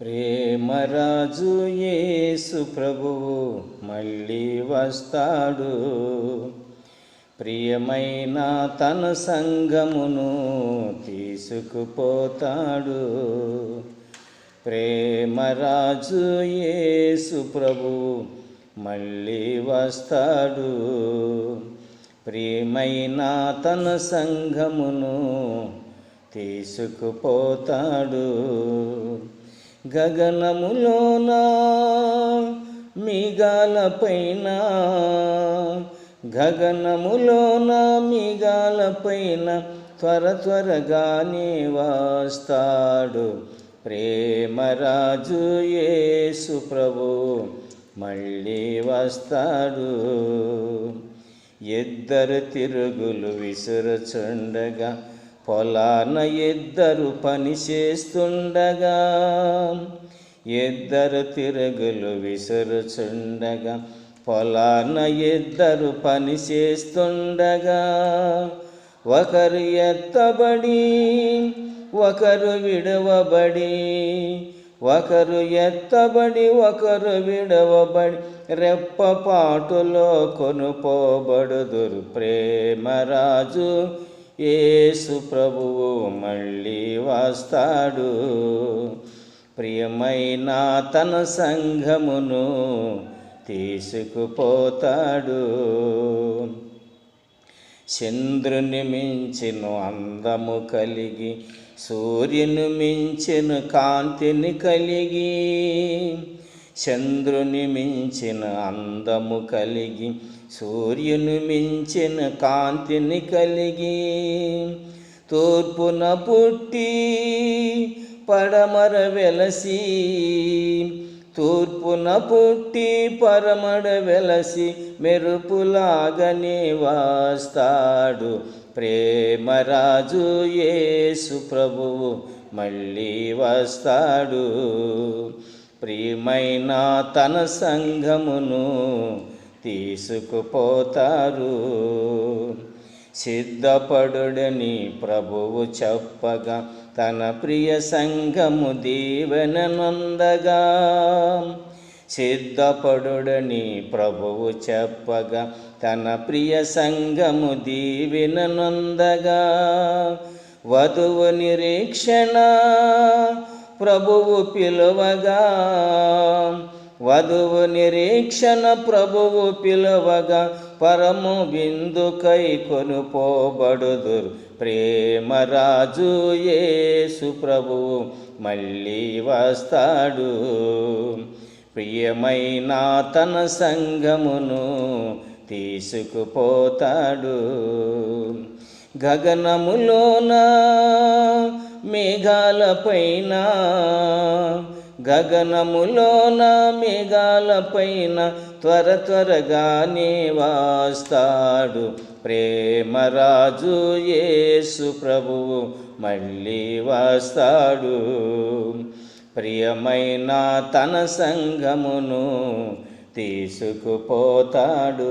ప్రేమరాజు యేసు ప్రభువు మళ్ళీ వస్తాడు. ప్రియమైన తన సంఘమును తీసుకుపోతాడు. ప్రేమరాజు యేసు ప్రభువు మళ్ళీ వస్తాడు. ప్రియమైన తన సంఘమును తీసుకుపోతాడు. గగనములోన మిగాలపైన గగనములోన మిగాలపైన త్వరగానే వస్తాడు. ప్రేమరాజు యేసు ప్రభు మళ్ళీ వస్తాడు. ఇద్దరు తిరుగులు విసురుచుండగా పొలాన ఇద్దరు పని చేస్తుండగా, ఇద్దరు తిరుగులు విసురుచుండగా పొలాన ఇద్దరు పని చేస్తుండగా, ఒకరు ఎత్తబడి ఒకరు విడవబడి, ఒకరు ఎత్తబడి ఒకరు విడవబడి రెప్పపాటులో కొనుపోబడుదురు. ప్రేమరాజు యేసు ప్రభువు మళ్ళీ వస్తాడు. ప్రియమైన తన సంఘమును తీసుకుపోతాడు. చంద్రుని మించిన అందము కలిగి, సూర్యుని మించిన కాంతిని కలిగి, చంద్రుని మించిన అందము కలిగి, సూర్యుని మించిన కాంతిని కలిగి, తూర్పున పుట్టి పడమర వెలసి, తూర్పున పుట్టి పరమడ వెలసి మెరుపులాగనే వస్తాడు. ప్రేమరాజు యేసు ప్రభువు మళ్ళీ వస్తాడు. ప్రియమైన తన సంఘమును తీసుకుపోతారు. సిద్ధపడుడని ప్రభువు చెప్పగా తన ప్రియ సంఘము దీవెననందగా, సిద్ధపడుడని ప్రభువు చెప్పగా తన ప్రియ సంఘము దీవెననందగా, వధువు నిరీక్షణ ప్రభువు పిలువగా, వధువు నిరీక్షణ ప్రభువు పిలువగా పరము విందుకై కొనుపోబడుదురు. ప్రేమరాజు యేసు ప్రభువు మళ్ళీ వస్తాడు. ప్రియమైన తన సంఘమును తీసుకుపోతాడు. గగనములోన మేఘాలపైన, గగనములోన మేఘాలపైన త్వరగానే వస్తాడు. ప్రేమరాజు యేసు ప్రభువు మళ్ళీ వస్తాడు. ప్రియమైన తన సంఘమును తీసుకుపోతాడు.